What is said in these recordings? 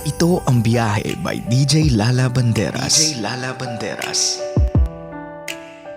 Ito ang Biyahe by DJ Lala Banderas. DJ Lala Banderas.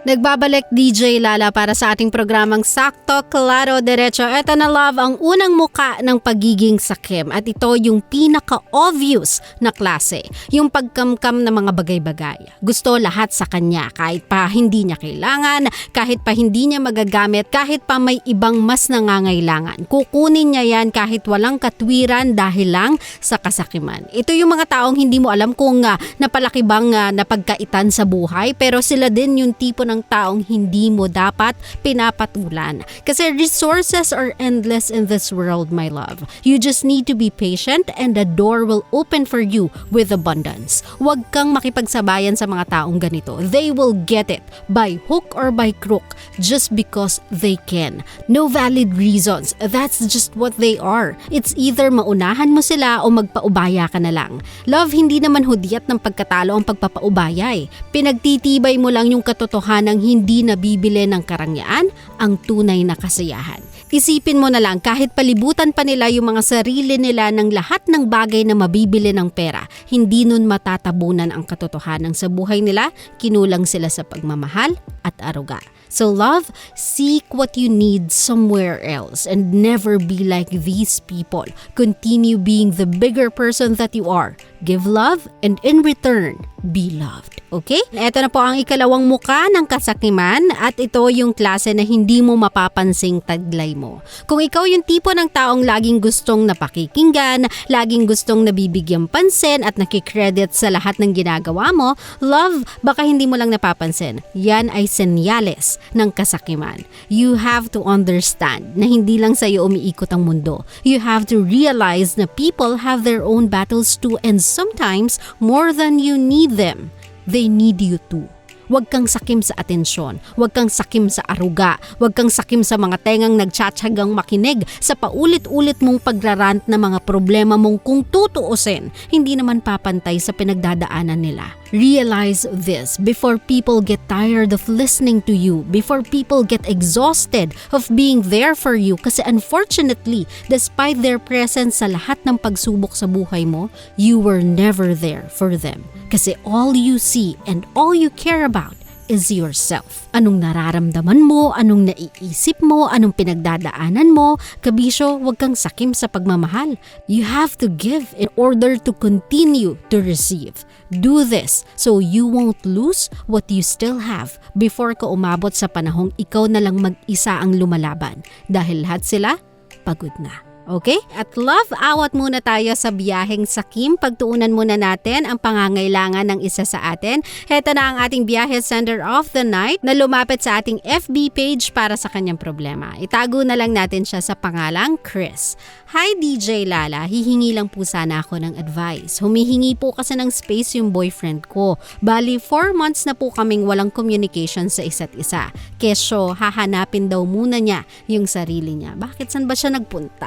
Nagbabalik DJ Lala para sa ating programang Sakto, Klaro, Diretso. Eto na love, ang unang muka ng pagiging sakim. At ito yung pinaka-obvious na klase. Yung pagkamkam ng mga bagay-bagay. Gusto lahat sa kanya kahit pa hindi niya kailangan, kahit pa hindi niya magagamit, kahit pa may ibang mas nangangailangan. Kukunin niya yan kahit walang katwiran dahil lang sa kasakiman. Ito yung mga taong hindi mo alam kung napalaki bang napagkaitan sa buhay, pero sila din yung tipo ng taong hindi mo dapat pinapatulan. Kasi resources are endless in this world, my love. You just need to be patient and the door will open for you with abundance. Huwag kang makipagsabayan sa mga taong ganito. They will get it by hook or by crook just because they can. No valid reasons. That's just what they are. It's either maunahan mo sila o magpaubaya ka na lang. Love, hindi naman hudyat ng pagkatalo ang pagpapaubaya eh. Pinagtitibay mo lang yung katotohanan nang hindi nabibili ng karangyaan ang tunay na kasiyahan. Isipin mo na lang kahit palibutan pa nila yung mga sarili nila ng lahat ng bagay na mabibili ng pera, hindi nun matatabunan ang katotohanan sa buhay nila, kinulang sila sa pagmamahal at aruga. So love, seek what you need somewhere else and never be like these people. Continue being the bigger person that you are. Give love and in return, be loved. Okay? Ito na po ang ikalawang muka ng kasakiman at ito yung klase na hindi mo mapapansing taglay mo. Kung ikaw yung tipo ng taong laging gustong napakikinggan, laging gustong nabibigyan pansin at nakikredit sa lahat ng ginagawa mo, love, baka hindi mo lang napapansin. Yan ay senyales ng kasakiman. You have to understand na hindi lang sa'yo umiikot ang mundo. You have to realize na people have their own battles too and sometimes more than you need them. They need you too. Huwag kang sakim sa atensyon, huwag kang sakim sa aruga, huwag kang sakim sa mga tengang nagtsatsagang makinig sa paulit-ulit mong pagrarant na mga problema mong kung tutuusin, hindi naman papantay sa pinagdadaanan nila. Realize this before people get tired of listening to you, before people get exhausted of being there for you kasi unfortunately, despite their presence sa lahat ng pagsubok sa buhay mo, you were never there for them. Kasi all you see and all you care about is yourself. Anong nararamdaman mo, anong naiisip mo, anong pinagdadaanan mo, Kabisyo, huwag kang sakim sa pagmamahal. You have to give in order to continue to receive. Do this so you won't lose what you still have before ka umabot sa panahong ikaw na lang mag-isa ang lumalaban dahil lahat sila pagod na. Okay? At love, awat muna tayo sa Byaheng Sakim. Pagtuunan muna natin ang pangangailangan ng isa sa atin. Heto na ang ating Byahe Sender of the Night na lumapit sa ating FB page para sa kanyang problema. Itago na lang natin siya sa pangalang Chris. Hi DJ Lala, hihingi lang po sana ako ng advice. Humihingi po kasi ng space yung boyfriend ko. Bali 4 months na po kaming walang communication sa isa't isa. Kesyo, hahanapin daw muna niya yung sarili niya. Bakit saan ba siya nagpunta?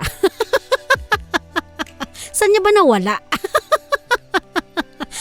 Saan niya ba nawala?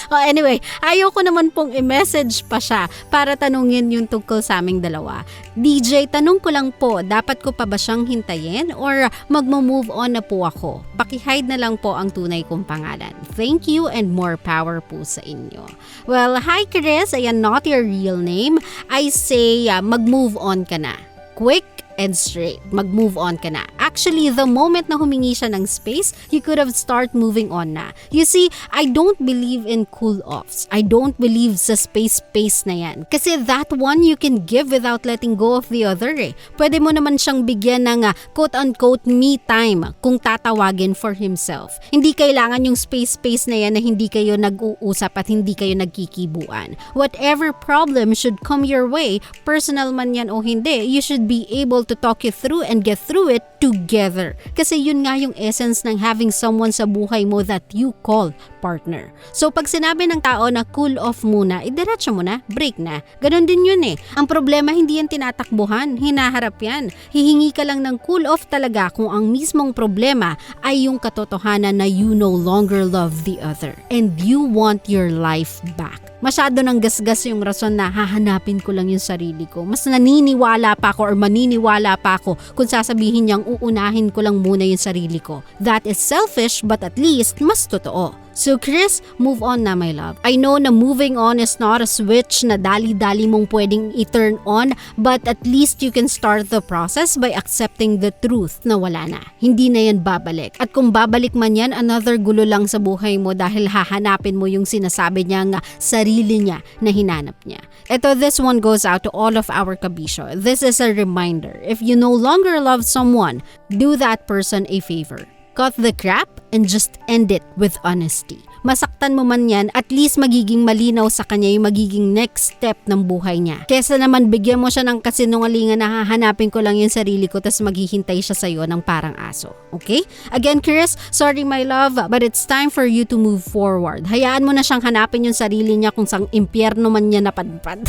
Anyway, ayoko naman pong i-message pa siya para tanungin yung tungkol sa aming dalawa. DJ, tanong ko lang po, dapat ko pa ba siyang hintayin or magmo-move on na po ako? Paki-hide na lang po ang tunay kong pangalan. Thank you and more power po sa inyo. Well, hi Chris, ayan, not your real name. I say mag-move on ka na. Quick and straight. Mag-move on ka na. Actually, the moment na humingi siya ng space, you could have start moving on na. You see, I don't believe in cool-offs. I don't believe sa space na yan. Kasi that one you can give without letting go of the other eh. Pwede mo naman siyang bigyan ng quote-unquote me time kung tatawagin for himself. Hindi kailangan yung space na yan na hindi kayo nag-uusap at hindi kayo nagkikibuan. Whatever problem should come your way, personal man yan o hindi, you should be able to talk you through and get through it together. Kasi yun nga yung essence ng having someone sa buhay mo that you call partner. So pag sinabi ng tao na cool off muna, idiretso mo na, break na. Ganon din yun eh. Ang problema hindi yan tinatakbuhan, hinaharap yan. Hihingi ka lang ng cool off talaga kung ang mismong problema ay yung katotohanan na you no longer love the other and you want your life back. Masyado nang gasgas yung rason na hahanapin ko lang yung sarili ko. Mas naniniwala pa ako or maniniwala pa ako kung sasabihin niyang uunahin ko lang muna yung sarili ko. That is selfish but at least mas totoo. So Chris, move on na my love. I know na moving on is not a switch na dali-dali mong pwedeng i-turn on, but at least you can start the process by accepting the truth na wala na. Hindi na yan babalik. At kung babalik man yan, another gulo lang sa buhay mo dahil hahanapin mo yung sinasabi niya nga sarili niya na hinanap niya. Ito, this one goes out to all of our kabisyo. This is a reminder. If you no longer love someone, do that person a favor. Cut the crap and just end it with honesty. Masaktan mo man yan, at least magiging malinaw sa kanya yung magiging next step ng buhay niya. Kesa naman bigyan mo siya ng kasinungalingan na hahanapin ko lang yung sarili ko tas maghihintay siya sa'yo ng parang aso. Okay? Again, Chris, sorry my love, but it's time for you to move forward. Hayaan mo na siyang hanapin yung sarili niya kung sang impyerno man niya napadpad.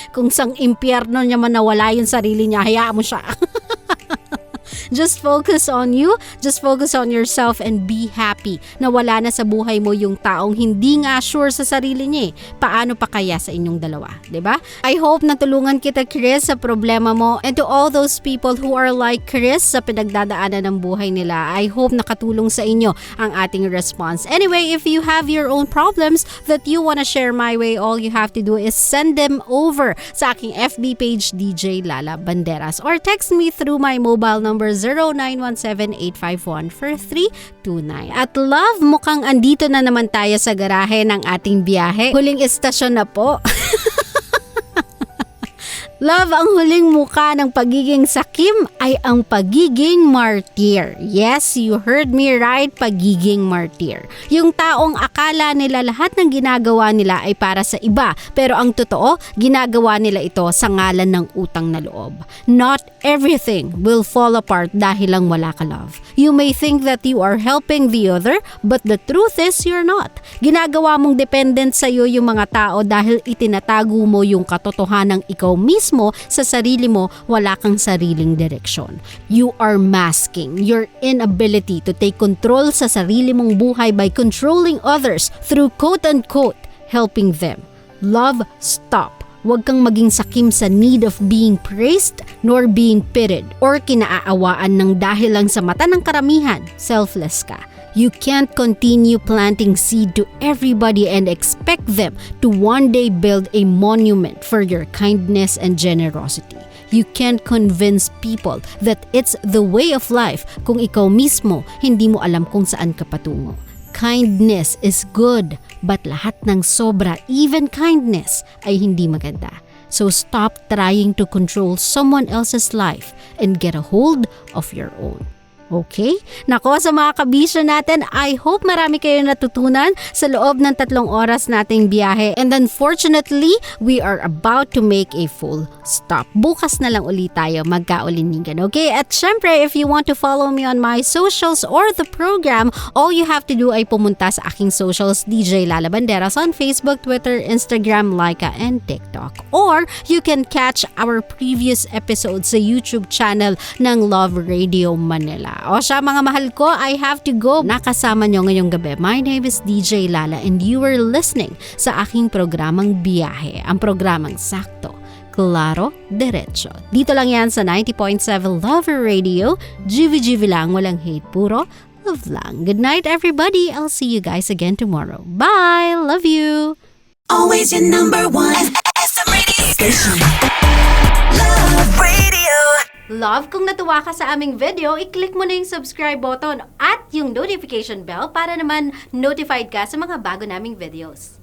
Kung sang impyerno niya man nawala yung sarili niya, hayaan mo siya. Just focus on you, just focus on yourself and be happy na wala na sa buhay mo yung taong hindi nga sure sa sarili niya. Paano pa kaya sa inyong dalawa, 'di ba? I hope natulungan kita, Chris, sa problema mo, and to all those people who are like Chris sa pinagdadaanan ng buhay nila. I hope nakatulong sa inyo ang ating response. Anyway, if you have your own problems that you wanna share my way, all you have to do is send them over sa aking FB page DJ Lala Banderas or text me through my mobile number 0917-851-4329. At love, mukhang andito na naman tayo sa garahe ng ating biyahe. Huling estasyon na po. Love, ang huling mukha ng pagiging sakim ay ang pagiging martyr. Yes, you heard me right, pagiging martyr. Yung taong akala nila lahat ng ginagawa nila ay para sa iba, pero ang totoo, ginagawa nila ito sa ngalan ng utang na loob. Not everything will fall apart dahil lang wala ka, love. You may think that you are helping the other, but the truth is you're not. Ginagawa mong dependent sa'yo yung mga tao dahil itinatago mo yung katotohanang ikaw mismo sa sarili mo, wala kang sariling direksyon. You are masking your inability to take control sa sarili mong buhay by controlling others through quote-unquote helping them. Love, stop. Huwag kang maging sakim sa need of being praised nor being pitied or kinaaawaan ng dahil lang sa mata ng karamihan. Selfless ka. You can't continue planting seed to everybody and expect them to one day build a monument for your kindness and generosity. You can't convince people that it's the way of life kung ikaw mismo hindi mo alam kung saan ka patungo. Kindness is good, but lahat ng sobra, even kindness, ay hindi maganda. So stop trying to control someone else's life and get a hold of your own. Okay? Nako, sa mga kabisyo natin, I hope marami kayo natutunan sa loob ng 3 oras nating biyahe. And unfortunately, we are about to make a full stop. Bukas na lang ulit tayo magkaulinigan. Okay? At syempre, if you want to follow me on my socials or the program, all you have to do ay pumunta sa aking socials, DJ Lala Banderas on Facebook, Twitter, Instagram, Laika, and TikTok. Or you can catch our previous episodes sa YouTube channel ng Love Radio Manila. O siya, mga mahal ko, I have to go. Nakasama nyo ngayong gabi. My name is DJ Lala and you are listening sa aking programang Biyahe. Ang programang sakto, klaro, diretso. Dito lang yan sa 90.7 Love Radio. GV lang, walang hate, puro love lang. Good night, everybody. I'll see you guys again tomorrow. Bye! Love you! Always your number one SM radio station. Love Radio. Love, kung natuwa ka sa aming video, i-click mo na yung subscribe button at yung notification bell para naman notified ka sa mga bago naming videos.